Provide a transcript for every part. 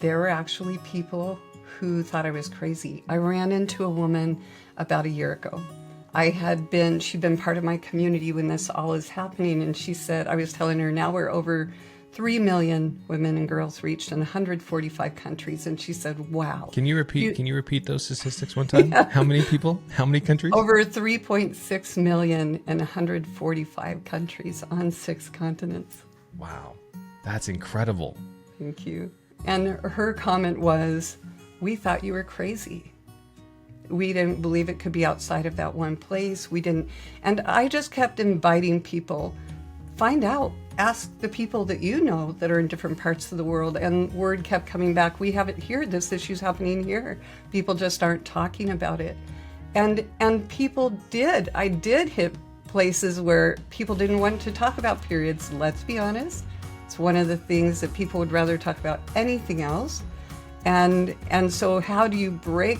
There were actually people who thought I was crazy. I ran into a woman about a year ago. She'd been part of my community when this all is happening, and she said, I was telling her, now we're over 3 million women and girls reached in 145 countries. And she said, wow. Can you repeat those statistics one time? Yeah. How many people? How many countries? Over 3.6 million in 145 countries on 6 continents. Wow. That's incredible. Thank you. And her comment was, we thought you were crazy. We didn't believe it could be outside of that one place. We didn't. And I just kept inviting people, find out, ask the people that you know that are in different parts of the world. And word kept coming back, we have it here, this issue's happening here. People just aren't talking about it. And people did. I did hit places where people didn't want to talk about periods, let's be honest. It's one of the things that people would rather talk about anything else. And so how do you break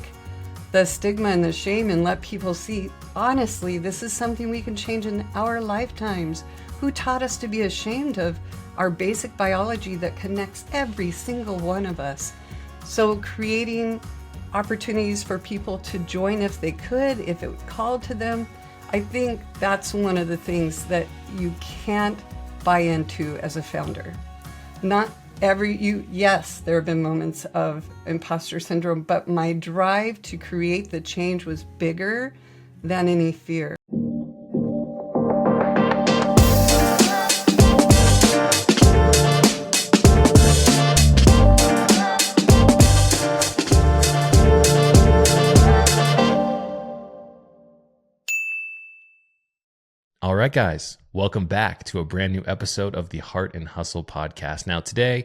the stigma and the shame and let people see, honestly, this is something we can change in our lifetimes. Who taught us to be ashamed of our basic biology that connects every single one of us? So creating opportunities for people to join if they could, if it was called to them, I think that's one of the things that you can't buy into as a founder. Yes, there have been moments of imposter syndrome, but my drive to create the change was bigger than any fear. All right, guys, welcome back to a brand new episode of the Hart and Hustle podcast. Now, today,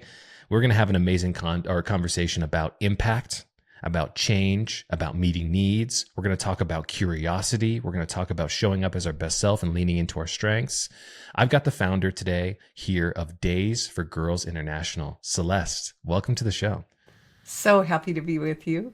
we're going to have an amazing conversation about impact, about change, about meeting needs. We're going to talk about curiosity. We're going to talk about showing up as our best self and leaning into our strengths. I've got the founder today here of Days for Girls International, Celeste. Welcome to the show. So happy to be with you.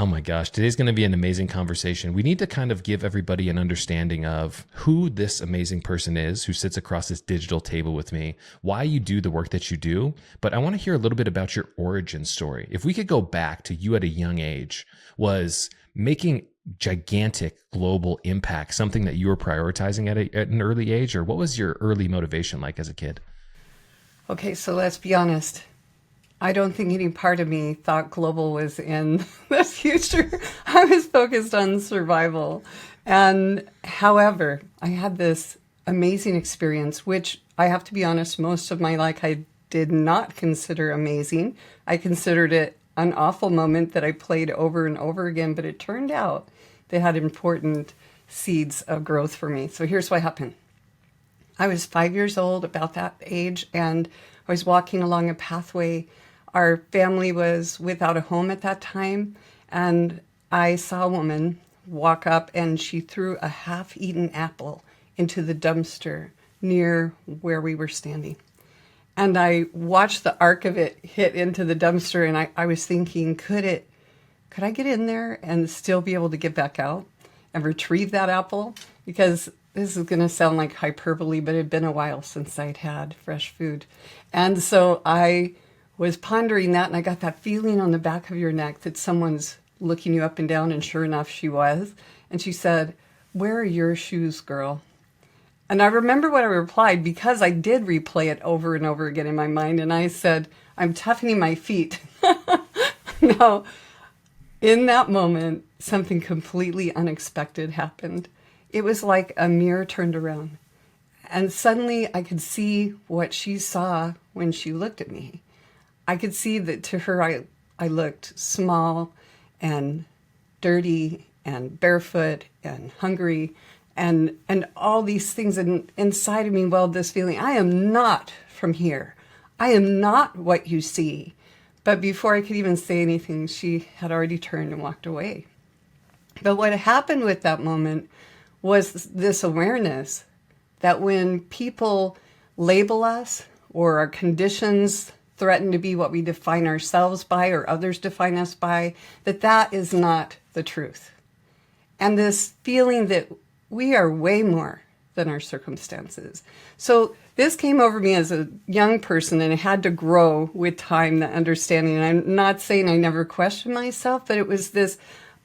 Oh my gosh, today's going to be an amazing conversation. We need to kind of give everybody an understanding of who this amazing person is who sits across this digital table with me, why you do the work that you do. But I want to hear a little bit about your origin story. If we could go back to you at a young age, was making gigantic global impact something that you were prioritizing at an early age, or what was your early motivation like as a kid? Okay, so let's be honest. I don't think any part of me thought global was in the future. I was focused on survival. And however, I had this amazing experience, which I have to be honest, most of my life I did not consider amazing. I considered it an awful moment that I played over and over again, but it turned out they had important seeds of growth for me. So here's what happened. I was 5 years old, about that age, and I was walking along a pathway. Our family was without a home at that time, and I saw a woman walk up and she threw a half-eaten apple into the dumpster near where we were standing. And I watched the arc of it hit into the dumpster, and I was thinking, could I get in there and still be able to get back out and retrieve that apple? Because this is going to sound like hyperbole, but it had been a while since I'd had fresh food. And so I was pondering that, and I got that feeling on the back of your neck that someone's looking you up and down, and sure enough, she was. And she said, "Where are your shoes, girl?" And I remember what I replied, because I did replay it over and over again in my mind, and I said, "I'm toughening my feet." Now, in that moment, something completely unexpected happened. It was like a mirror turned around, and suddenly I could see what she saw when she looked at me. I could see that to her, I looked small and dirty and barefoot and hungry and all these things. And inside of me welled this feeling, I am not from here. I am not what you see. But before I could even say anything, she had already turned and walked away. But what happened with that moment was this awareness that when people label us or our conditions threaten to be what we define ourselves by or others define us by, that is not the truth. And this feeling that we are way more than our circumstances. So this came over me as a young person, and it had to grow with time, the understanding. And I'm not saying I never questioned myself, but it was this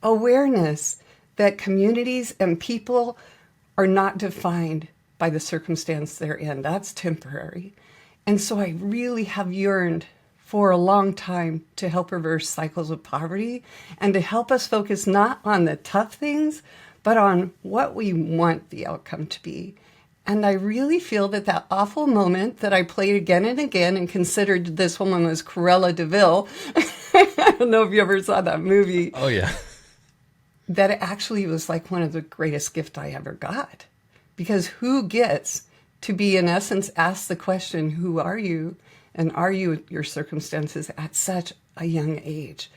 awareness that communities and people are not defined by the circumstance they're in. That's temporary. And so I really have yearned for a long time to help reverse cycles of poverty and to help us focus not on the tough things, but on what we want the outcome to be. And I really feel that that awful moment that I played again and again and considered this woman was Cruella de Vil. I don't know if you ever saw that movie. Oh, yeah. That it actually was like one of the greatest gifts I ever got. Because who gets to be, in essence, asked the question, who are you? And are you your circumstances at such a young age?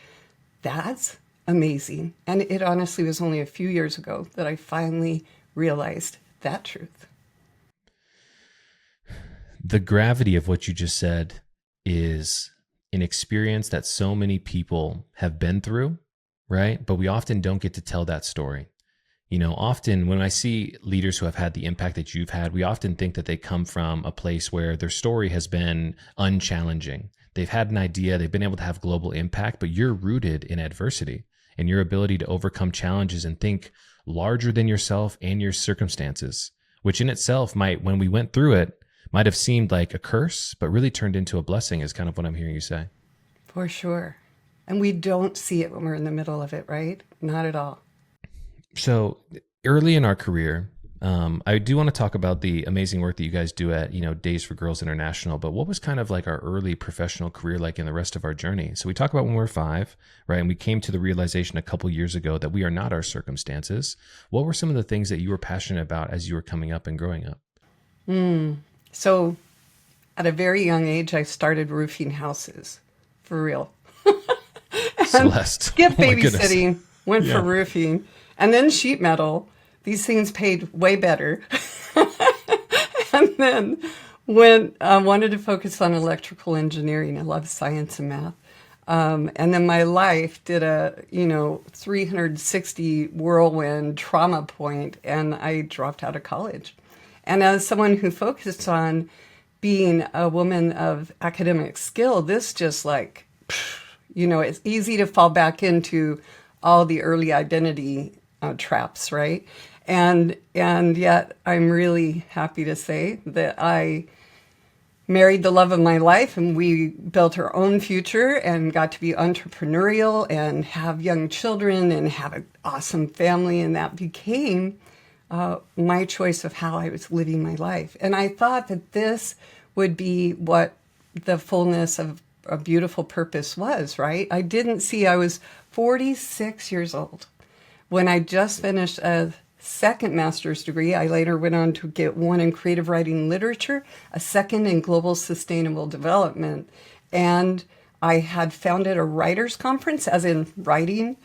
That's amazing. And it honestly was only a few years ago that I finally realized that truth. The gravity of what you just said is an experience that so many people have been through, right? But we often don't get to tell that story. You know, often when I see leaders who have had the impact that you've had, we often think that they come from a place where their story has been unchallenging. They've had an idea, they've been able to have global impact, but you're rooted in adversity and your ability to overcome challenges and think larger than yourself and your circumstances, which in itself might, when we went through it, might have seemed like a curse, but really turned into a blessing is kind of what I'm hearing you say. For sure. And we don't see it when we're in the middle of it, right? Not at all. So early in our career, I do want to talk about the amazing work that you guys do at, Days for Girls International, but what was kind of like our early professional career like in the rest of our journey? So we talk about when we were 5, right? And we came to the realization a couple years ago that we are not our circumstances. What were some of the things that you were passionate about as you were coming up and growing up? So at a very young age, I started roofing houses, for real. Celeste. Skipped Oh my babysitting, went Yeah. for roofing, and then sheet metal. These things paid way better. And then wanted to focus on electrical engineering. I love science and math. And then my life did a, 360 whirlwind trauma point, and I dropped out of college. And as someone who focused on being a woman of academic skill, this just like, it's easy to fall back into all the early identity traps, right? And yet I'm really happy to say that I married the love of my life, and we built our own future and got to be entrepreneurial and have young children and have an awesome family. And that became my choice of how I was living my life. And I thought that this would be what the fullness of a beautiful purpose was, right? I didn't see, I was 46 years old when I just finished a second master's degree. I later went on to get one in creative writing and literature, a second in global sustainable development. And I had founded a writers conference, as in writing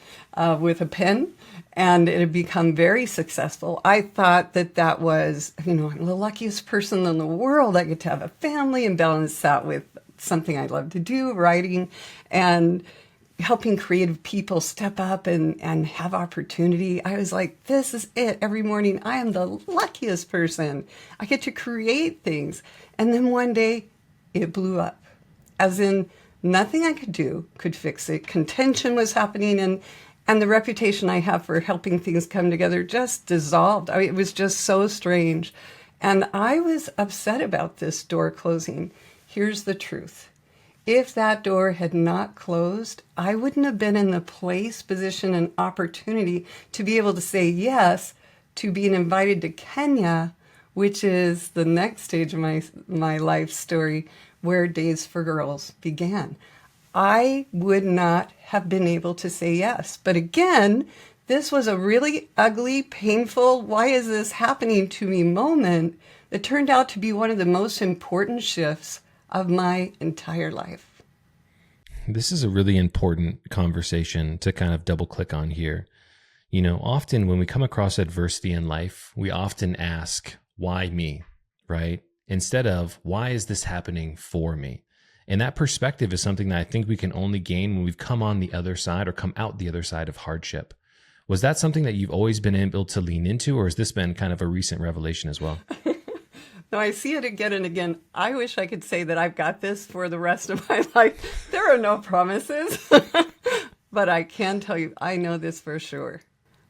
with a pen, and it had become very successful. I thought that was, I'm the luckiest person in the world. I get to have a family and balance that with something I love to do, writing, and helping creative people step up and have opportunity. I was like, this is it. Every morning, I am the luckiest person. I get to create things. And then one day, it blew up. As in, nothing I could do could fix it. Contention was happening, and the reputation I have for helping things come together just dissolved. It was just so strange. And I was upset about this door closing. Here's the truth. If that door had not closed, I wouldn't have been in the place, position, and opportunity to be able to say yes to being invited to Kenya, which is the next stage of my life story, where Days for Girls began. I would not have been able to say yes. But again, this was a really ugly, painful, why is this happening to me moment that turned out to be one of the most important shifts of my entire life. This is a really important conversation to kind of double click on here. Often when we come across adversity in life, we often ask, why me, right? Instead of, why is this happening for me? And that perspective is something that I think we can only gain when we've come on the other side or come out the other side of hardship. Was that something that you've always been able to lean into, or has this been kind of a recent revelation as well? No, I see it again and again. I wish I could say that I've got this for the rest of my life. There are no promises, but I can tell you, I know this for sure.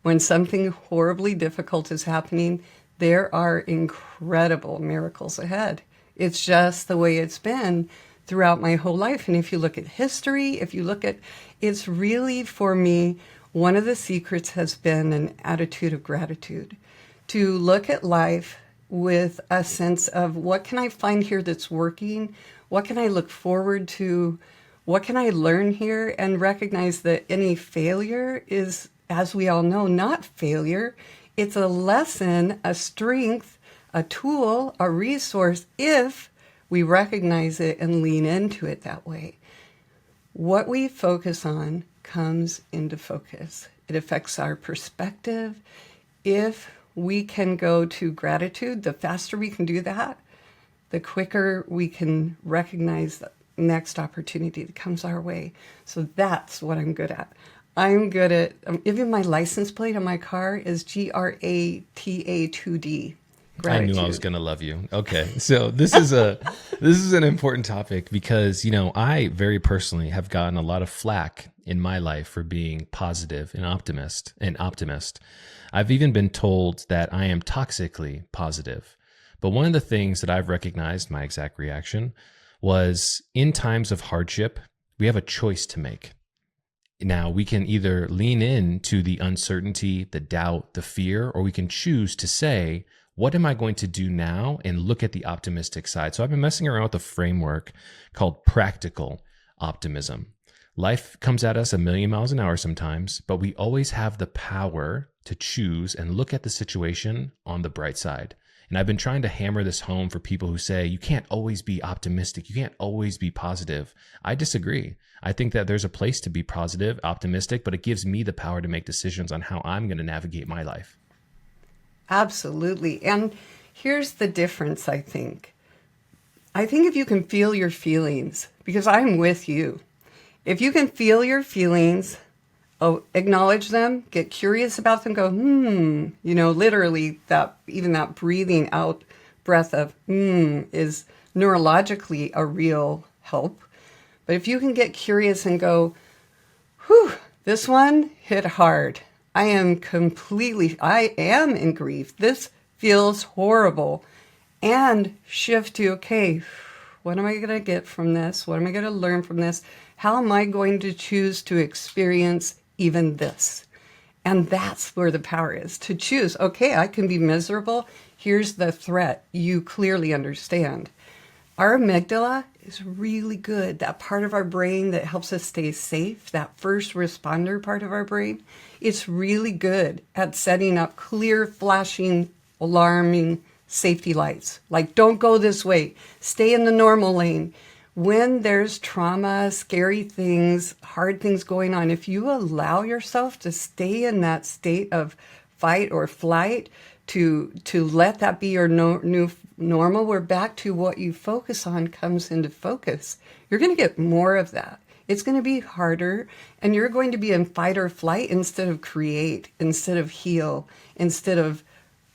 When something horribly difficult is happening, there are incredible miracles ahead. It's just the way it's been throughout my whole life. And if you look at history, if you look at, it's really, for me, one of the secrets has been an attitude of gratitude. To look at life with a sense of, what can I find here that's working? What can I look forward to? What can I learn here? And recognize that any failure is, as we all know, not failure. It's a lesson, a strength, a tool, a resource, if we recognize it and lean into it that way. What we focus on comes into focus. It affects our perspective. If we can go to gratitude, the faster we can do that, the quicker we can recognize the next opportunity that comes our way. So that's what I'm good at. I'm good at, even my license plate on my car is GRATA2D. Gratitude. I knew I was going to love you. Okay. So this is an important topic because, I very personally have gotten a lot of flack in my life for being positive and optimist. I've even been told that I am toxically positive. But one of the things that I've recognized, my exact reaction, was in times of hardship, we have a choice to make. Now, we can either lean into the uncertainty, the doubt, the fear, or we can choose to say, what am I going to do now? And look at the optimistic side. So I've been messing around with a framework called practical optimism. Life comes at us a million miles an hour sometimes, but we always have the power to choose and look at the situation on the bright side. And I've been trying to hammer this home for people who say, you can't always be optimistic. You can't always be positive. I disagree. I think that there's a place to be positive, optimistic, but it gives me the power to make decisions on how I'm going to navigate my life. Absolutely. And here's the difference, I think. I think if you can feel your feelings, because I'm with you, if you can feel your feelings, acknowledge them, get curious about them, go, literally even that breathing out breath of is neurologically a real help. But if you can get curious and go, this one hit hard. I am in grief. This feels horrible. And shift to, okay, what am I going to get from this? What am I going to learn from this? How am I going to choose to experience even this? And that's where the power is, to choose. Okay, I can be miserable. Here's the threat. You clearly understand. Our amygdala is really good. That part of our brain that helps us stay safe, that first responder part of our brain, it's really good at setting up clear, flashing, alarming safety lights. Like, don't go this way. Stay in the normal lane. When there's trauma, scary things, hard things going on, if you allow yourself to stay in that state of fight or flight, to let that be your new normal, we're back to what you focus on comes into focus. You're going to get more of that. It's going to be harder, and you're going to be in fight or flight instead of create, instead of heal, instead of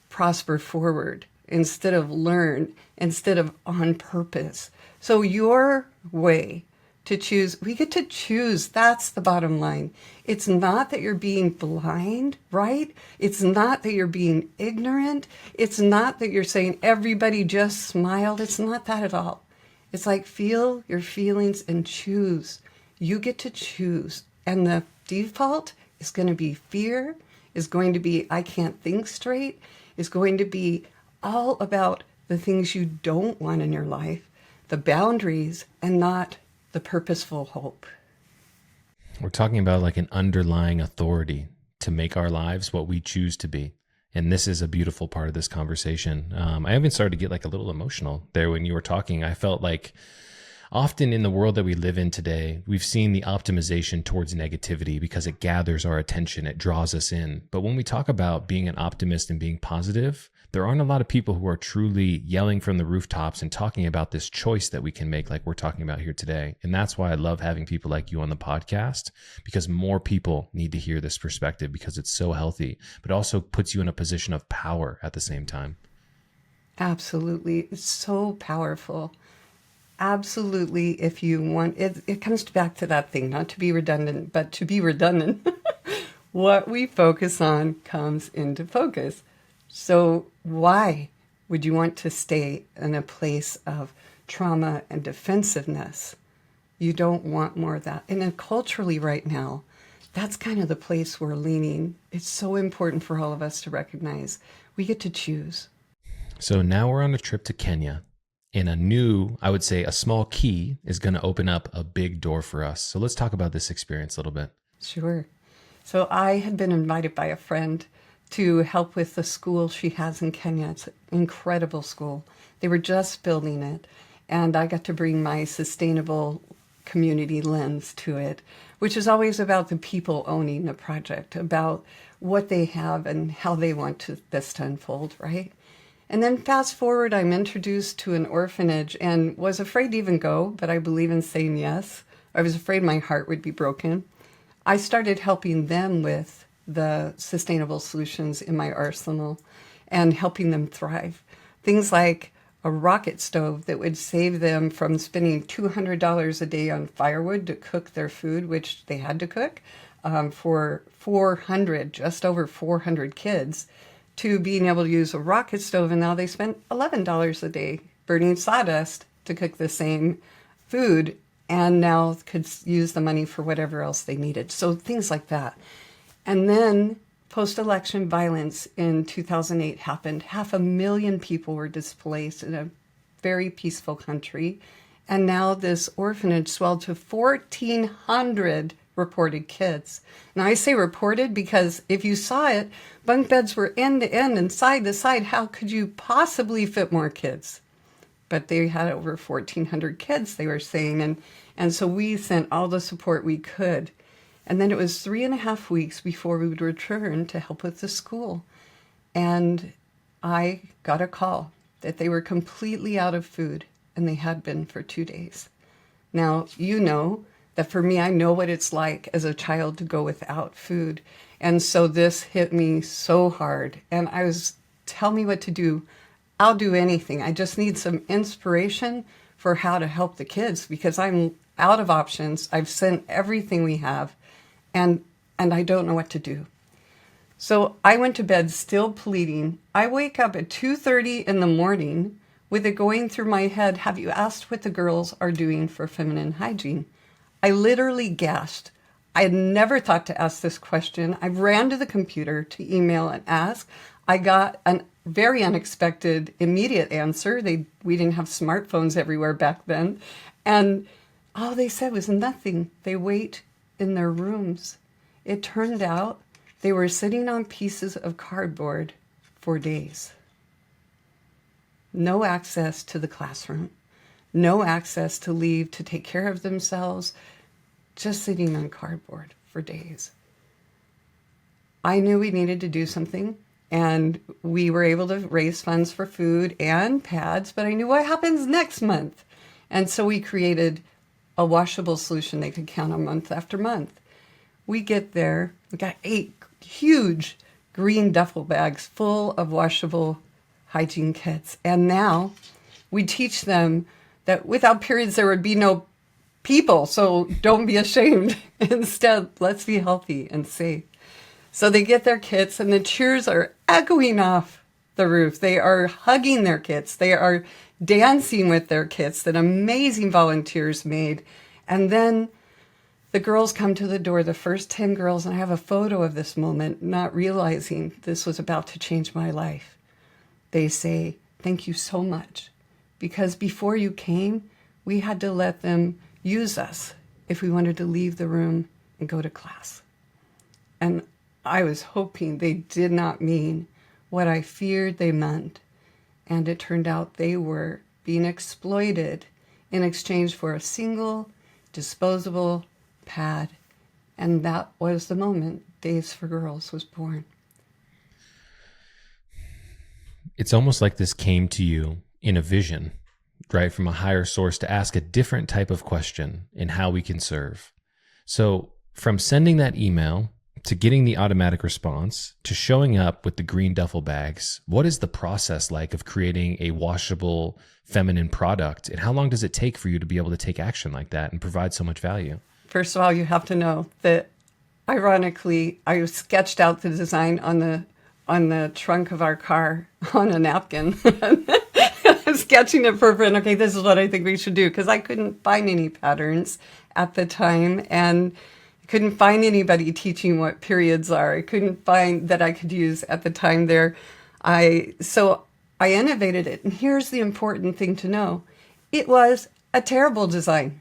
prosper forward, instead of learn, instead of on purpose. So your way to choose, we get to choose. That's the bottom line. It's not that you're being blind, right? It's not that you're being ignorant. It's not that you're saying everybody just smiled. It's not that at all. It's like, feel your feelings and choose. You get to choose. And the default is going to be fear, is going to be I can't think straight, is going to be all about the things you don't want in your life, the boundaries, and not the purposeful hope. We're talking about like an underlying authority to make our lives what we choose to be. And this is a beautiful part of this conversation. I even started to get like a little emotional there when you were talking. I felt like Often in the world that we live in today, we've seen the optimization towards negativity because it gathers our attention, it draws us in. But when we talk about being an optimist and being positive, there aren't a lot of people who are truly yelling from the rooftops and talking about this choice that we can make like we're talking about here today. And that's why I love having people like you on the podcast, because more people need to hear this perspective because it's so healthy, but also puts you in a position of power at the same time. Absolutely. It's so powerful. Absolutely. If you want, it comes back to that thing, not to be redundant, but to be redundant. What we focus on comes into focus. So why would you want to stay in a place of trauma and defensiveness? You don't want more of that. And then culturally right now, that's kind of the place we're leaning. It's so important for all of us to recognize we get to choose. So now we're on a trip to Kenya, and a new, I would say a small key is going to open up a big door for us. So let's talk about this experience a little bit. Sure. So I had been invited by a friend to help with the school she has in Kenya. It's an incredible school. They were just building it, and I got to bring my sustainable community lens to it, which is always about the people owning the project, about what they have and how they want this to unfold, right? And then fast forward, I'm introduced to an orphanage and was afraid to even go, but I believe in saying yes. I was afraid my heart would be broken. I started helping them with the sustainable solutions in my arsenal and helping them thrive. Things like a rocket stove that would save them from spending $200 a day on firewood to cook their food, which they had to cook, for 400, just over 400 kids, to being able to use a rocket stove. And now they spend $11 a day burning sawdust to cook the same food, and now could use the money for whatever else they needed. So things like that. And then post-election violence in 2008 happened. 500,000 people were displaced in a very peaceful country. And now this orphanage swelled to 1,400 reported kids. Now I say reported because if you saw it, bunk beds were end to end and side to side. How could you possibly fit more kids? But they had over 1,400 kids, they were saying. And so we sent all the support we could. And then it was 3.5 weeks before we would return to help with the school. And I got a call that they were completely out of food, and they had been for 2 days. Now, you know that for me, I know what it's like as a child to go without food. And so this hit me so hard. And I was, tell me what to do. I'll do anything. I just need some inspiration for how to help the kids because I'm out of options. I've sent everything we have. And I don't know what to do. So I went to bed still pleading. I wake up at 2:30 in the morning with it going through my head, have you asked what the girls are doing for feminine hygiene? I literally gasped. I had never thought to ask this question. I ran to the computer to email and ask. I got a very unexpected, immediate answer. We didn't have smartphones everywhere back then. And all they said was nothing. They wait in their rooms. It turned out they were sitting on pieces of cardboard for days. No access to the classroom, no access to leave to take care of themselves, just sitting on cardboard for days. I knew we needed to do something, and we were able to raise funds for food and pads, but I knew what happens next month. And so we created a washable solution they could count on month after month. We get there, we got 8 huge green duffel bags full of washable hygiene kits. And now we teach them that without periods, there would be no people. So don't be ashamed. Instead, let's be healthy and safe. So they get their kits and the cheers are echoing off the roof. They are hugging their kits. They are dancing with their kits that amazing volunteers made. And then the girls come to the door, the first 10 girls, and I have a photo of this moment, not realizing this was about to change my life. They say, thank you so much. Because before you came, we had to let them use us if we wanted to leave the room and go to class. And I was hoping they did not mean what I feared they meant. And it turned out they were being exploited in exchange for a single disposable pad. And that was the moment Days for Girls was born. It's almost like this came to you in a vision, right, from a higher source to ask a different type of question in how we can serve. So from sending that email to getting the automatic response to showing up with the green duffel bags, what is the process like of creating a washable feminine product? And how long does it take for you to be able to take action like that and provide so much value? First of all, you have to know that, ironically, I sketched out the design on the trunk of our car on a napkin. I'm sketching it for a friend. Okay, this is what I think we should do, because I couldn't find any patterns at the time, and I couldn't find anybody teaching what periods are. I couldn't find that I could use at the time there. So I innovated it, and here's the important thing to know. It was a terrible design.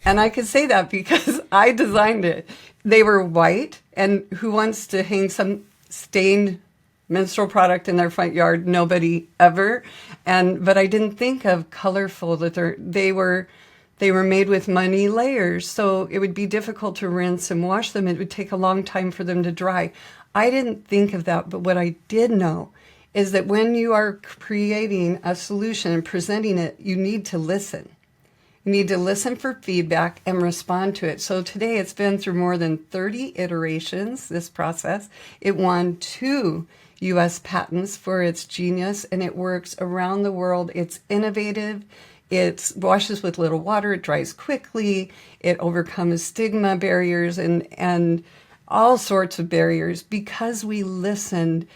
And I could say that because I designed it. They were white, and who wants to hang some stained menstrual product in their front yard? Nobody ever. But I didn't think of colorful, that they were made with many layers, so it would be difficult to rinse and wash them. It would take a long time for them to dry. I didn't think of that, but what I did know is that when you are creating a solution and presenting it, you need to listen. You need to listen for feedback and respond to it. So today it's been through more than 30 iterations, this process. It won 2 U.S. patents for its genius, and it works around the world. It's innovative. It washes with little water. It dries quickly. It overcomes stigma barriers and all sorts of barriers because we listened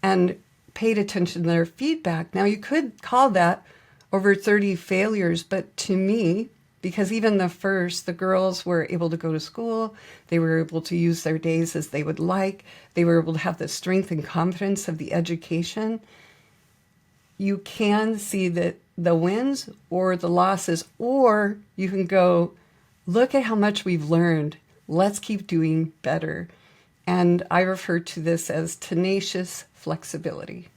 and paid attention to their feedback. Now, you could call that over 30 failures, but to me, because even the girls were able to go to school, they were able to use their days as they would like, they were able to have the strength and confidence of the education. You can see that the wins or the losses, or you can go, look at how much we've learned. Let's keep doing better. And I refer to this as tenacious flexibility.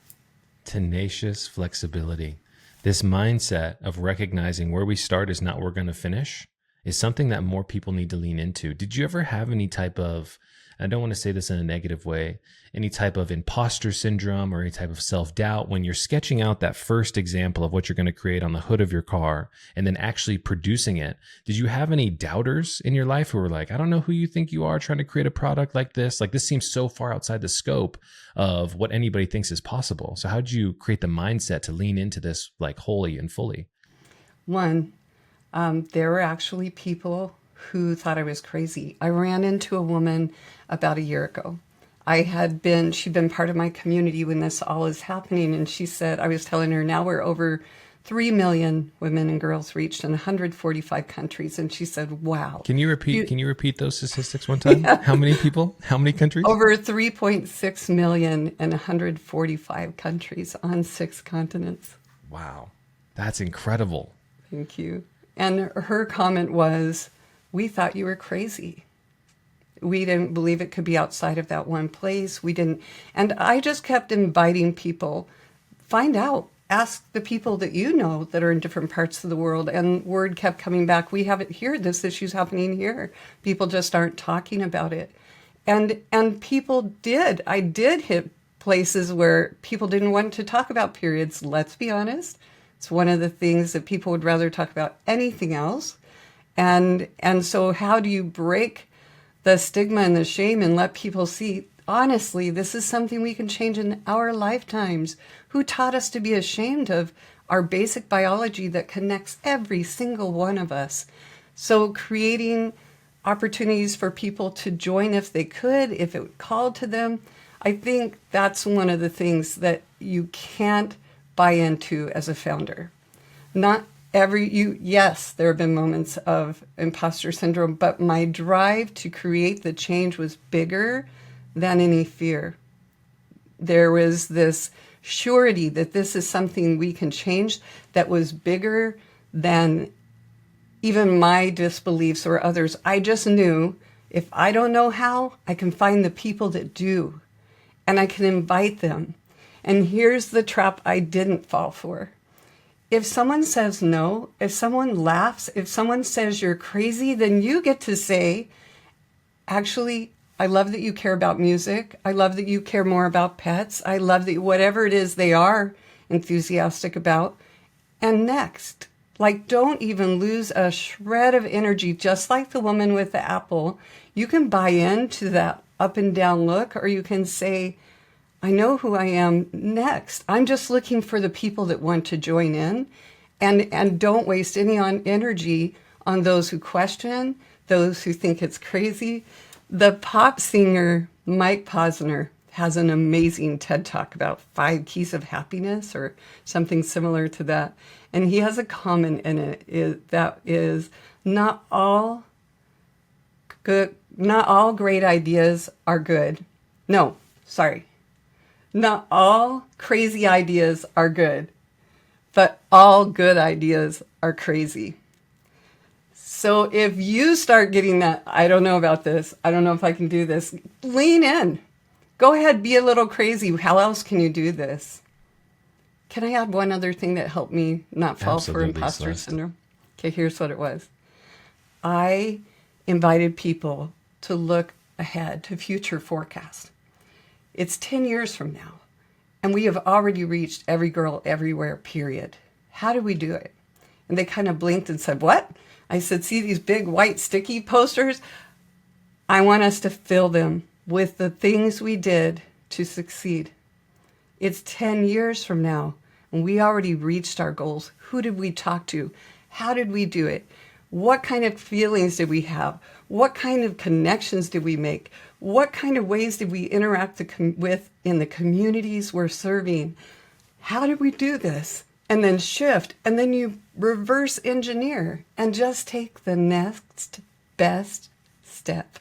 Tenacious flexibility. This mindset of recognizing where we start is not where we're going to finish is something that more people need to lean into. Did you ever have any type of, I don't want to say this in a negative way, any type of imposter syndrome or any type of self-doubt when you're sketching out that first example of what you're going to create on the hood of your car and then actually producing it? Did you have any doubters in your life who were like, I don't know who you think you are trying to create a product like this? Like, this seems so far outside the scope of what anybody thinks is possible. So how did you create the mindset to lean into this like wholly and fully? One, there were actually people who thought I was crazy. I ran into a woman about a year ago. She'd been part of my community when this all is happening. And she said, I was telling her, now we're over 3 million women and girls reached in 145 countries. And she said, wow. Can you repeat those statistics one time? Yeah. How many people? How many countries? Over 3.6 million in 145 countries on 6 continents. Wow. That's incredible. Thank you. And her comment was, we thought you were crazy. We didn't believe it could be outside of that one place. We didn't. And I just kept inviting people, find out, ask the people that you know that are in different parts of the world. And word kept coming back. We have it here. This issue's happening here. People just aren't talking about it. And people did. I did hit places where people didn't want to talk about periods. Let's be honest. It's one of the things that people would rather talk about anything else. And so how do you break the stigma and the shame and let people see, honestly, this is something we can change in our lifetimes? Who taught us to be ashamed of our basic biology that connects every single one of us? So creating opportunities for people to join if they could, if it called to them, I think that's one of the things that you can't buy into as a founder. Yes, there have been moments of imposter syndrome, but my drive to create the change was bigger than any fear. There was this surety that this is something we can change that was bigger than even my disbeliefs or others. I just knew if I don't know how, I can find the people that do, and I can invite them. And here's the trap I didn't fall for. if someone says no, if someone laughs, if someone says you're crazy, then you get to say, actually, I love that you care about music. I love that you care more about pets. I love that whatever it is they are enthusiastic about. And next, like, don't even lose a shred of energy, just like the woman with the apple. You can buy into that up and down look, or you can say, I know who I am next. I'm just looking for the people that want to join in, and don't waste any energy on those who question, those who think it's crazy. The pop singer Mike Posner has an amazing TED Talk about 5 keys of happiness or something similar to that. And he has a comment in it that is not all great ideas are good. No, sorry. Not all crazy ideas are good, but all good ideas are crazy. So if you start getting that, I don't know about this, I don't know if I can do this, lean in. Go ahead, be a little crazy. How else can you do this? Can I add one other thing that helped me not fall for imposter Celeste. syndrome? Okay, here's what it was. I invited people to look ahead to future forecast. It's 10 years from now, and we have already reached every girl everywhere, period. How do we do it? And they kind of blinked and said, what? I said, see these big white sticky posters? I want us to fill them with the things we did to succeed. It's 10 years from now, and we already reached our goals. Who did we talk to? How did we do it? What kind of feelings did we have? What kind of connections did we make? What kind of ways did we interact with in the communities we're serving? How did we do this? And then shift, and then you reverse engineer and just take the next best step.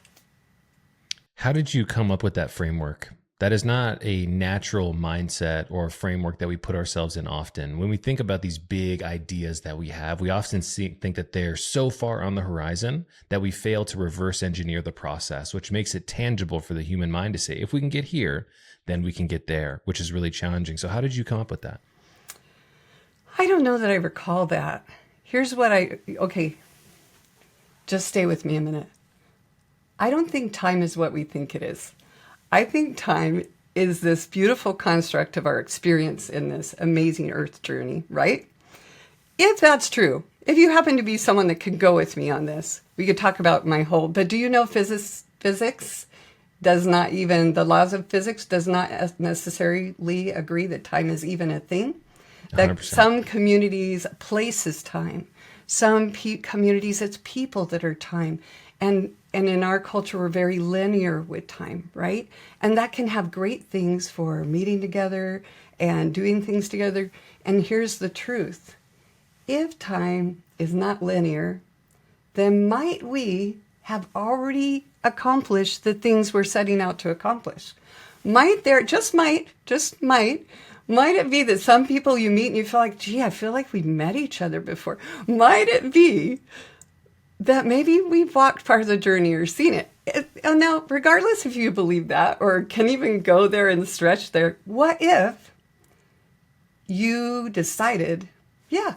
How did you come up with that framework? That is not a natural mindset or a framework that we put ourselves in often. When we think about these big ideas that we have, we often think that they're so far on the horizon that we fail to reverse engineer the process, which makes it tangible for the human mind to say, if we can get here, then we can get there, which is really challenging. So how did you come up with that? I don't know that I recall that. Here's what okay, just stay with me a minute. I don't think time is what we think it is. I think time is this beautiful construct of our experience in this amazing earth journey, right? If that's true, if you happen to be someone that could go with me on this, we could talk about my whole, but do you know physics does not even, the laws of physics does not necessarily agree that time is even a thing? That 100%. Some communities, places time. Some communities, it's people that are time. And in our culture, we're very linear with time, right? And that can have great things for meeting together and doing things together. And here's the truth. If time is not linear, then might we have already accomplished the things we're setting out to accomplish? Might it be that some people you meet and you feel like, gee, I feel like we've met each other before? Might it be that maybe we've walked part of the journey or seen it? And now, regardless if you believe that or can even go there and stretch there, what if you decided, yeah,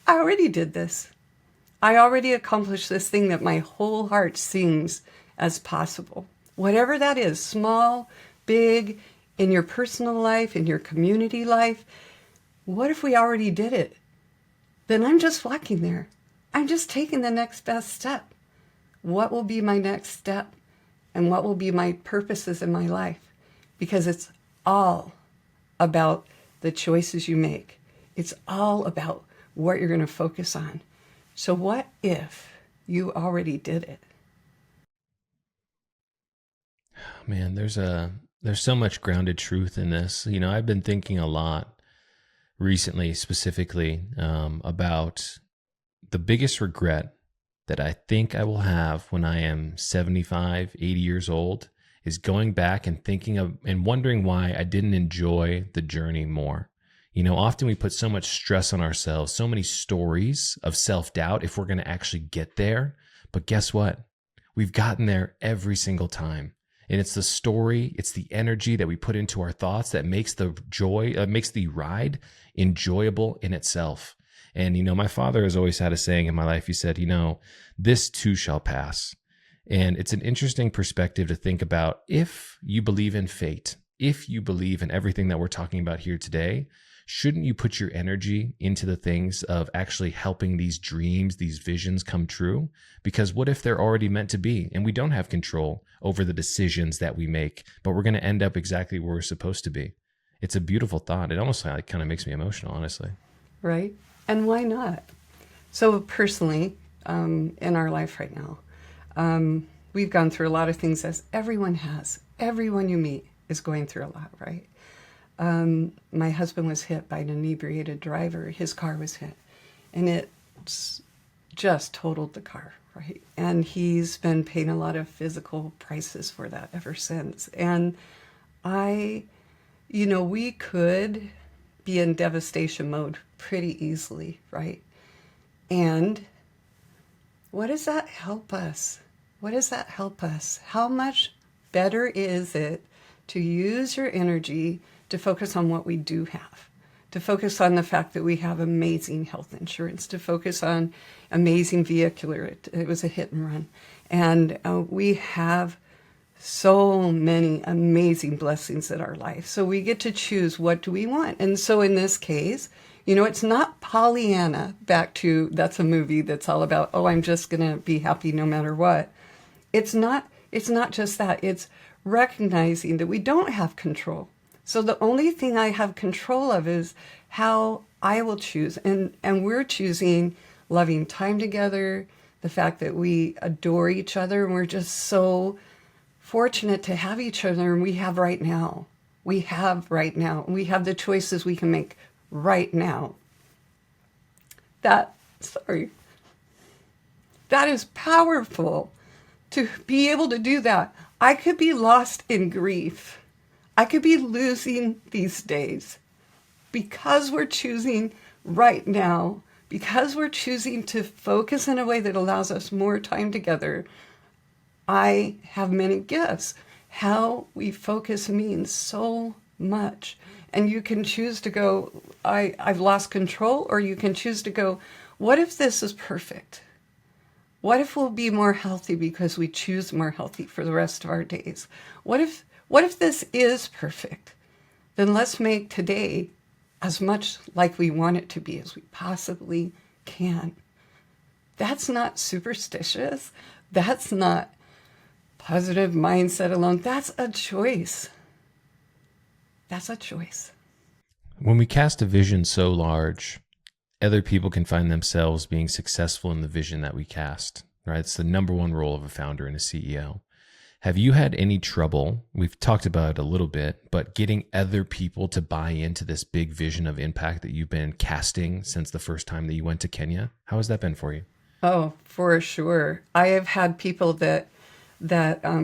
I already did this. I already accomplished this thing that my whole heart sings as possible. Whatever that is, small, big, in your personal life, in your community life, what if we already did it? Then I'm just walking there. I'm just taking the next best step. What will be my next step? And what will be my purposes in my life? Because it's all about the choices you make. It's all about what you're going to focus on. So what if you already did it? Man, there's so much grounded truth in this. You know, I've been thinking a lot recently, specifically about the biggest regret that I think I will have when I am 75, 80 years old is going back and thinking of and wondering why I didn't enjoy the journey more. You know, often we put so much stress on ourselves, so many stories of self-doubt if we're going to actually get there. But guess what? We've gotten there every single time. And it's the story, it's the energy that we put into our thoughts that makes the ride enjoyable in itself. And, my father has always had a saying in my life. He said, this too shall pass. And it's an interesting perspective to think about. If you believe in fate, if you believe in everything that we're talking about here today, shouldn't you put your energy into the things of actually helping these dreams, these visions come true? Because what if they're already meant to be and we don't have control over the decisions that we make, but we're going to end up exactly where we're supposed to be? It's a beautiful thought. It almost kind of makes me emotional, honestly. Right? And why not? So personally, in our life right now, we've gone through a lot of things, as everyone has. Everyone you meet is going through a lot, right? My husband was hit by an inebriated driver. His car was hit, and it just totaled the car, right? And he's been paying a lot of physical prices for that ever since. And we could be in devastation mode pretty easily, right? And what does that help us? What does that help us? How much better is it to use your energy to focus on what we do have, to focus on the fact that we have amazing health insurance, to focus on amazing vehicular, it was a hit and run. And we have so many amazing blessings in our life. So we get to choose, what do we want? And so in this case, it's not Pollyanna, back to, that's a movie that's all about, I'm just going to be happy no matter what. It's not just that. It's recognizing that we don't have control. So the only thing I have control of is how I will choose. And we're choosing loving time together, the fact that we adore each other, and we're just so fortunate to have each other, and we have right now. We have right now. We have the choices we can make right now. That is powerful, to be able to do that. I could be lost in grief. I could be losing these days, because we're choosing right now, because we're choosing to focus in a way that allows us more time together. I have many gifts. How we focus means so much. And you can choose to go, I've lost control, or you can choose to go, what if this is perfect? What if we'll be more healthy because we choose more healthy for the rest of our days? What if this is perfect? Then let's make today as much like we want it to be as we possibly can. That's not superstitious. That's not positive mindset alone. That's a choice. That's a choice. When we cast a vision so large, other people can find themselves being successful in the vision that we cast, right? It's the number one role of a founder and a CEO. Have you had any trouble, we've talked about it a little bit, but getting other people to buy into this big vision of impact that you've been casting since the first time that you went to Kenya? How has that been for you? Oh, for sure. I have had people that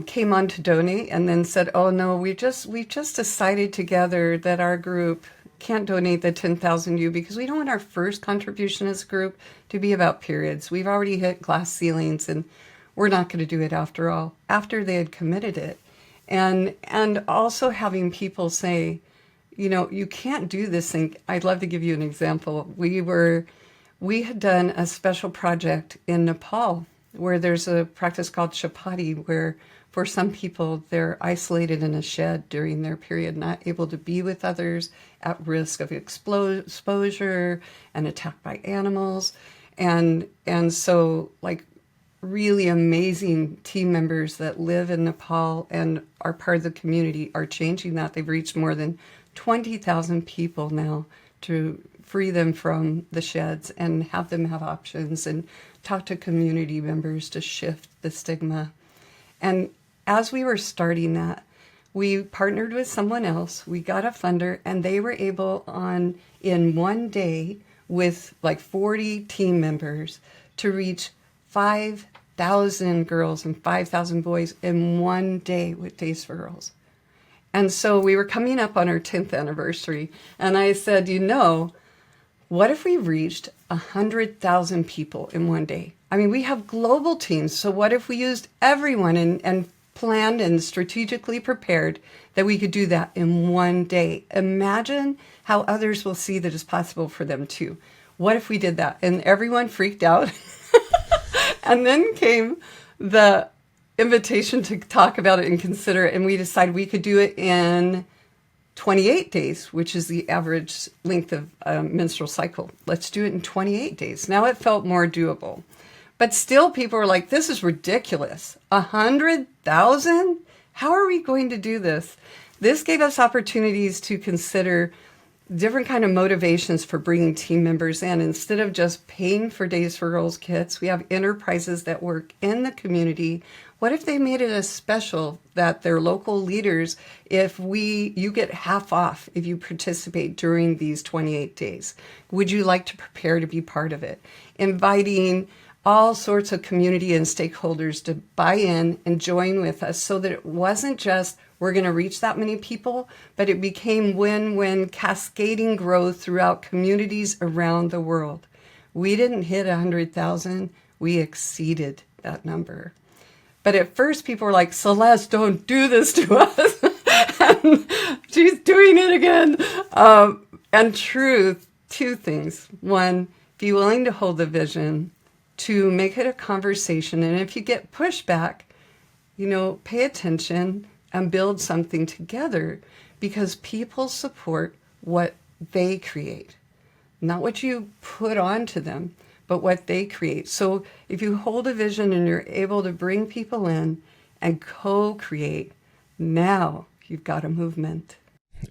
came on to donate and then said, "Oh no, we just decided together that our group can't donate the 10,000 U because we don't want our first contribution as a group to be about periods. We've already hit glass ceilings, and we're not going to do it after all." After they had committed it, and also having people say, you can't do this thing. I'd love to give you an example. We had done a special project in Nepal where there's a practice called chapati, where for some people they're isolated in a shed during their period, not able to be with others, at risk of exposure and attack by animals. And so really amazing team members that live in Nepal and are part of the community are changing that. They've reached more than 20,000 people now to free them from the sheds and have them have options, and talk to community members to shift the stigma. And as we were starting that, we partnered with someone else. We got a funder, and they were able in one day with 40 team members to reach 5,000 girls and 5,000 boys in one day with Days for Girls. And so we were coming up on our 10th anniversary, and I said, what if we reached 100,000 people in one day? I mean, we have global teams, so what if we used everyone and planned and strategically prepared that we could do that in one day? Imagine how others will see that it's possible for them too. What if we did that? And everyone freaked out. And then came the invitation to talk about it and consider it. And we decided we could do it in 28 days, which is the average length of a menstrual cycle. Let's do it in 28 days. Now it felt more doable. But still people were like, this is ridiculous. 100,000? How are we going to do this? This gave us opportunities to consider different kind of motivations for bringing team members in. Instead of just paying for Days for Girls kits, we have enterprises that work in the community. What if they made it a special that their local leaders, you get half off if you participate during these 28 days? Would you like to prepare to be part of it? Inviting all sorts of community and stakeholders to buy in and join with us so that it wasn't just we're going to reach that many people, but it became win-win cascading growth throughout communities around the world. We didn't hit 100,000, we exceeded that number. But at first people were like, Celeste, don't do this to us. And she's doing it again. And truth, two things. One, be willing to hold the vision, to make it a conversation. And if you get pushback, pay attention and build something together, because people support what they create, not what you put onto them, but what they create. So if you hold a vision and you're able to bring people in and co-create, now you've got a movement.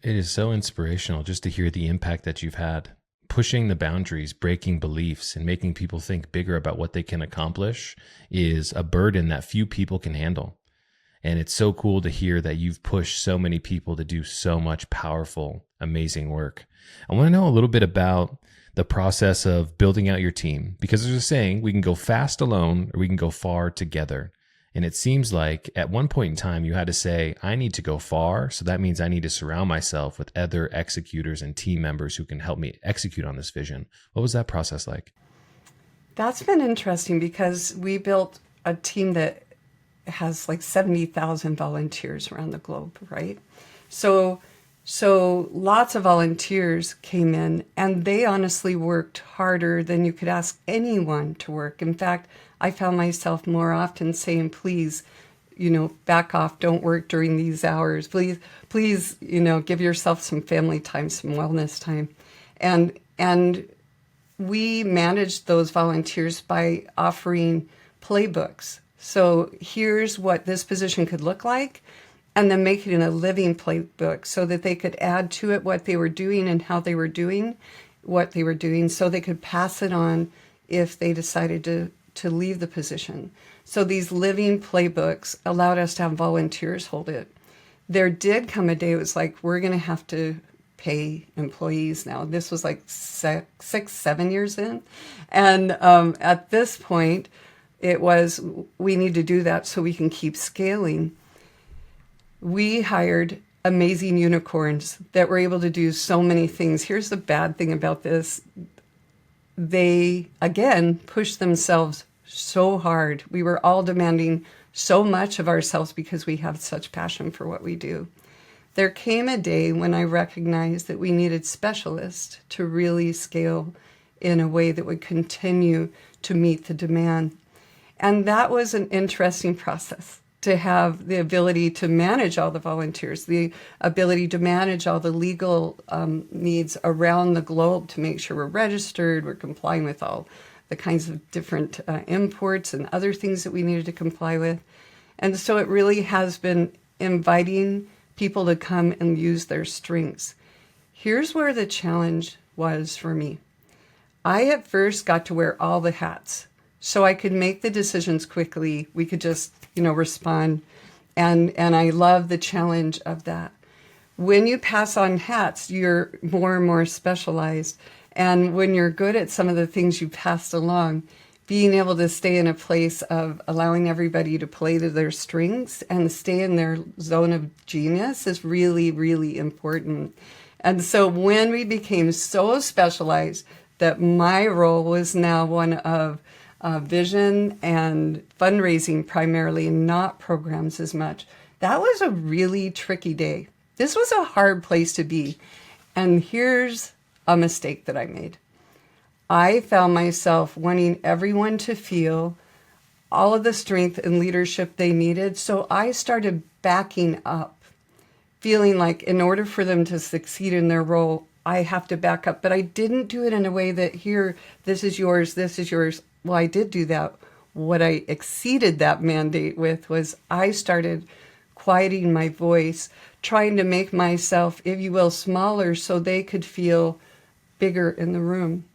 It is so inspirational just to hear the impact that you've had. Pushing the boundaries, breaking beliefs, and making people think bigger about what they can accomplish is a burden that few people can handle. And it's so cool to hear that you've pushed so many people to do so much powerful, amazing work. I want to know a little bit about the process of building out your team, because there's a saying, we can go fast alone or we can go far together. And it seems like at one point in time, you had to say, I need to go far. So that means I need to surround myself with other executors and team members who can help me execute on this vision. What was that process like? That's been interesting because we built a team that has like 70,000 volunteers around the globe, right? So lots of volunteers came in, and they honestly worked harder than you could ask anyone to work. In fact, I found myself more often saying, please, back off, don't work during these hours. Please, give yourself some family time, some wellness time. And we managed those volunteers by offering playbooks. So here's what this position could look like, and then make it in a living playbook so that they could add to it what they were doing and how they were doing what they were doing, so they could pass it on if they decided to leave the position. So these living playbooks allowed us to have volunteers hold it. There did come a day it was like, we're going to have to pay employees now. This was like 7 years in. And at this point, it was, we need to do that so we can keep scaling. We hired amazing unicorns that were able to do so many things. Here's the bad thing about this. They, again, pushed themselves so hard. We were all demanding so much of ourselves because we have such passion for what we do. There came a day when I recognized that we needed specialists to really scale in a way that would continue to meet the demand. And that was an interesting process, to have the ability to manage all the volunteers, the ability to manage all the legal needs around the globe to make sure we're registered, we're complying with all the kinds of different imports and other things that we needed to comply with. And so it really has been inviting people to come and use their strengths. Here's where the challenge was for me. I at first got to wear all the hats, so I could make the decisions quickly. We could just, respond. And I love the challenge of that. When you pass on hats, you're more and more specialized. And when you're good at some of the things you passed along, being able to stay in a place of allowing everybody to play to their strengths and stay in their zone of genius is really, really important. And so when we became so specialized that my role was now one of vision and fundraising primarily, and not programs as much, that was a really tricky day. This was a hard place to be. And here's a mistake that I made. I found myself wanting everyone to feel all of the strength and leadership they needed. So I started backing up, feeling like in order for them to succeed in their role, I have to back up. But I didn't do it in a way that here, this is yours, this is yours. Well, I did do that. What I exceeded that mandate with was I started quieting my voice, trying to make myself, if you will, smaller so they could feel bigger in the room.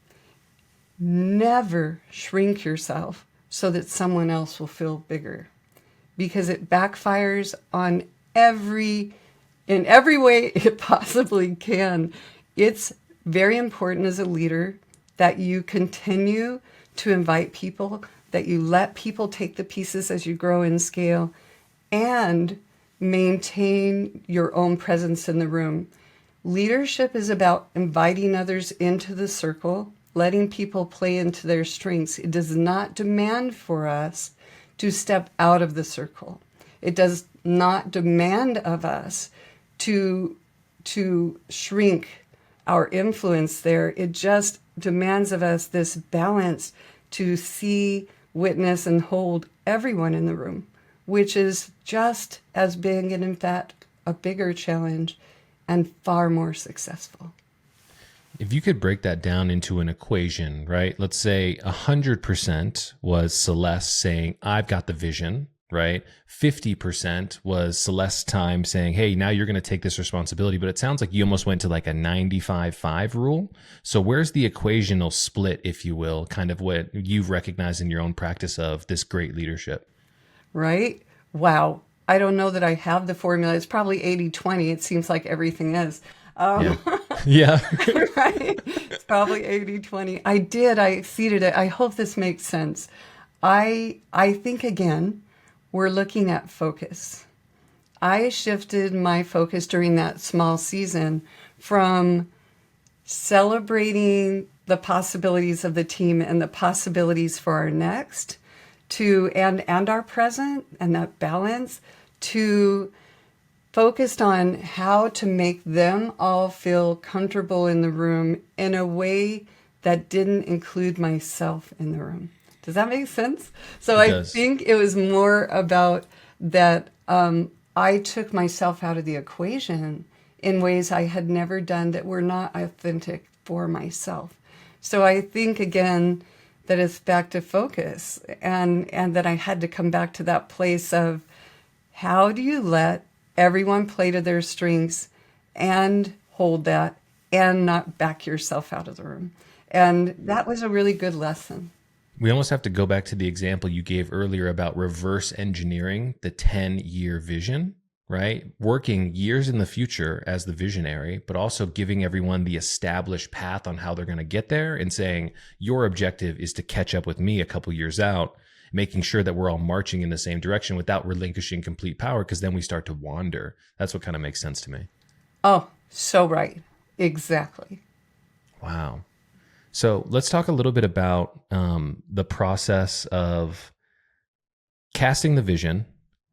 Never shrink yourself so that someone else will feel bigger, because it backfires on in every way it possibly can. It's very important as a leader that you continue to invite people, that you let people take the pieces as you grow in scale, and maintain your own presence in the room. Leadership is about inviting others into the circle, letting people play into their strengths. It does not demand for us to step out of the circle. It does not demand of us to shrink our influence there. It just demands of us this balance to see, witness, and hold everyone in the room, which is just as big and, in fact, a bigger challenge and far more successful. If you could break that down into an equation, right? Let's say 100% was Celeste saying, I've got the vision, right? 50% was Celeste's time saying, hey, now you're going to take this responsibility. But it sounds like you almost went to like a 95-5 rule. So where's the equational split, if you will, kind of what you've recognized in your own practice of this great leadership? Right? Wow. I don't know that I have the formula. It's probably 80-20. It seems like everything is. Yeah. Yeah. Right? It's probably 80-20. I exceeded it. I hope this makes sense. I think, again, we're looking at focus. I shifted my focus during that small season from celebrating the possibilities of the team and the possibilities for our next to and our present, and that balance, to focused on how to make them all feel comfortable in the room in a way that didn't include myself in the room. Does that make sense? So I think it was more about that. I took myself out of the equation in ways I had never done that were not authentic for myself. So I think, again, that it's back to focus, and that I had to come back to that place of how do you let everyone play to their strengths and hold that and not back yourself out of the room. And that was a really good lesson. We almost have to go back to the example you gave earlier about reverse engineering the 10-year vision, right? Working years in the future as the visionary, but also giving everyone the established path on how they're going to get there and saying, your objective is to catch up with me a couple years out, making sure that we're all marching in the same direction without relinquishing complete power, because then we start to wander. That's what kind of makes sense to me. Oh, so right. Exactly. Wow. So let's talk a little bit about the process of casting the vision.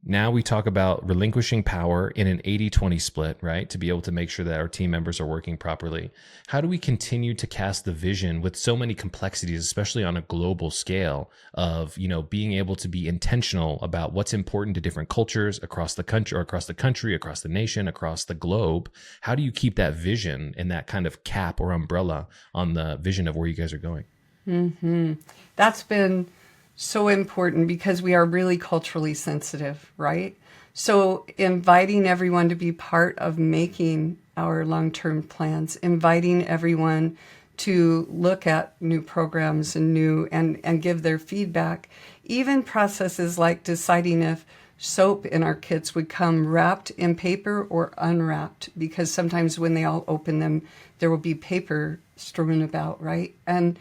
Now we talk about relinquishing power in an 80-20 split, right? To be able to make sure that our team members are working properly. How do we continue to cast the vision with so many complexities, especially on a global scale of, being able to be intentional about what's important to different cultures across the country, across the nation, across the globe? How do you keep that vision and that kind of cap or umbrella on the vision of where you guys are going? Mm-hmm. That's been so important because we are really culturally sensitive, right? So inviting everyone to be part of making our long-term plans, inviting everyone to look at new programs and give their feedback, even processes like deciding if soap in our kits would come wrapped in paper or unwrapped, because sometimes when they all open them, there will be paper strewn about, right? And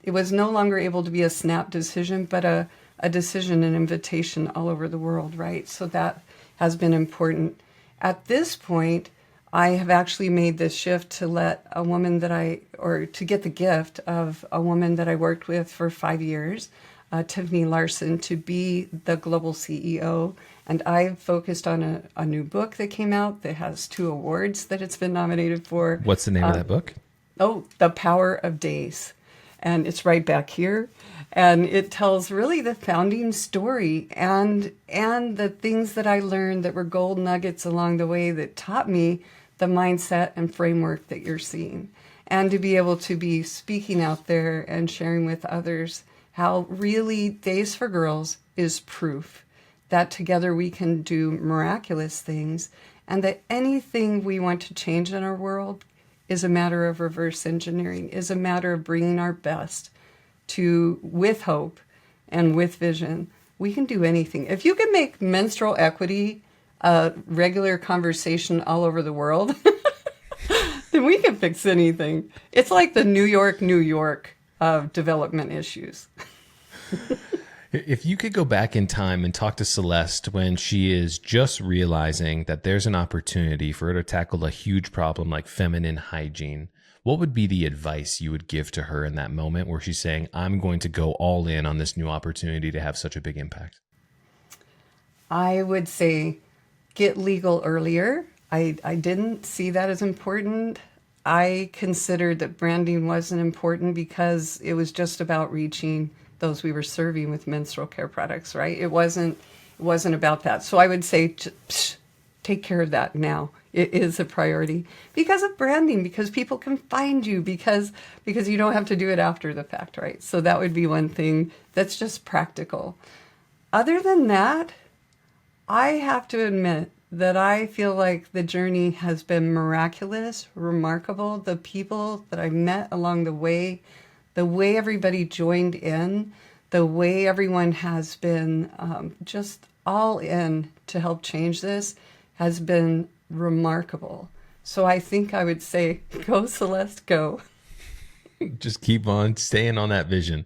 it was no longer able to be a snap decision, but a decision, an invitation all over the world, right? So that has been important. At this point, I have actually made this shift to let a woman to get the gift of a woman that I worked with for 5 years, Tiffany Larson, to be the global CEO. And I've focused on a new book that came out that has 2 awards that it's been nominated for. What's the name of that book? Oh, The Power of Days. And it's right back here. And it tells really the founding story and the things that I learned that were gold nuggets along the way that taught me the mindset and framework that you're seeing. And to be able to be speaking out there and sharing with others how really Days for Girls is proof that together we can do miraculous things, and that anything we want to change in our world is a matter of reverse engineering, is a matter of bringing our best to, with hope and with vision. We can do anything. If you can make menstrual equity a regular conversation all over the world, then we can fix anything. It's like the New York of development issues. If you could go back in time and talk to Celeste when she is just realizing that there's an opportunity for her to tackle a huge problem like feminine hygiene, what would be the advice you would give to her in that moment where she's saying, I'm going to go all in on this new opportunity to have such a big impact? I would say get legal earlier. I didn't see that as important. I considered that branding wasn't important because it was just about reaching those we were serving with menstrual care products, right? It wasn't about that. So I would say, take care of that now. It is a priority because of branding, because people can find you, because you don't have to do it after the fact, right? So that would be one thing that's just practical. Other than that, I have to admit that I feel like the journey has been miraculous, remarkable. The people that I met along the way everybody joined in, the way everyone has been just all in to help change this has been remarkable. So I think I would say, go Celeste, go. Just keep on staying on that vision.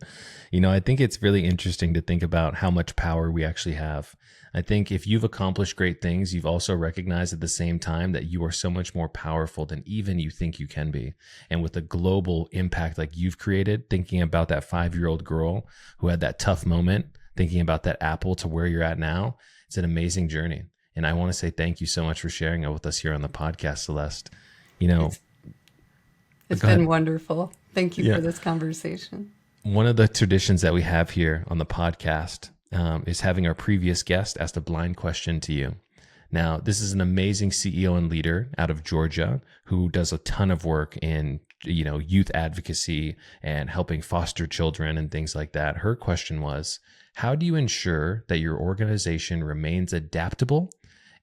I think it's really interesting to think about how much power we actually have. I think if you've accomplished great things, you've also recognized at the same time that you are so much more powerful than even you think you can be. And with a global impact like you've created, thinking about that 5-year-old girl who had that tough moment, thinking about that apple to where you're at now, it's an amazing journey. And I want to say thank you so much for sharing it with us here on the podcast, Celeste. It's been wonderful. Thank you for this conversation. One of the traditions that we have here on the podcast is having our previous guest ask a blind question to you. Now, this is an amazing CEO and leader out of Georgia who does a ton of work in, youth advocacy and helping foster children and things like that. Her question was, how do you ensure that your organization remains adaptable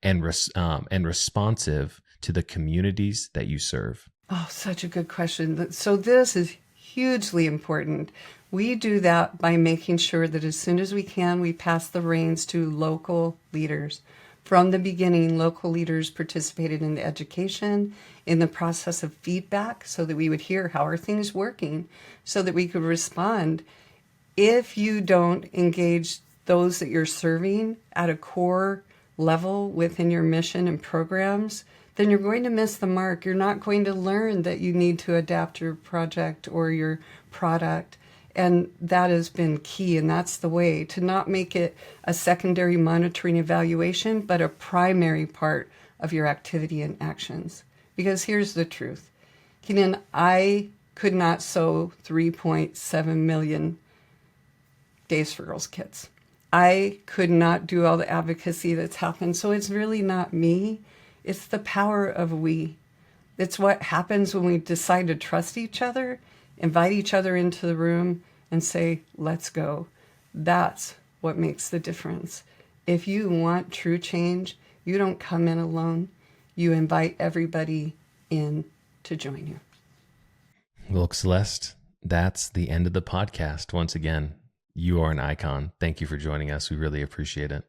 and responsive to the communities that you serve? Oh, such a good question. So this is hugely important. We do that by making sure that as soon as we can, we pass the reins to local leaders. From the beginning, local leaders participated in the education, in the process of feedback, so that we would hear how are things working, so that we could respond. If you don't engage those that you're serving at a core level within your mission and programs, then you're going to miss the mark. You're not going to learn that you need to adapt your project or your product. And that has been key, and that's the way to not make it a secondary monitoring evaluation, but a primary part of your activity and actions. Because here's the truth. Keenan, I could not sew 3.7 million Days for Girls kits. I could not do all the advocacy that's happened. So it's really not me. It's the power of we. It's what happens when we decide to trust each other, invite each other into the room, and say, let's go. That's what makes the difference. If you want true change, you don't come in alone. You invite everybody in to join you. Look, Celeste, that's the end of the podcast. Once again, you are an icon. Thank you for joining us. We really appreciate it.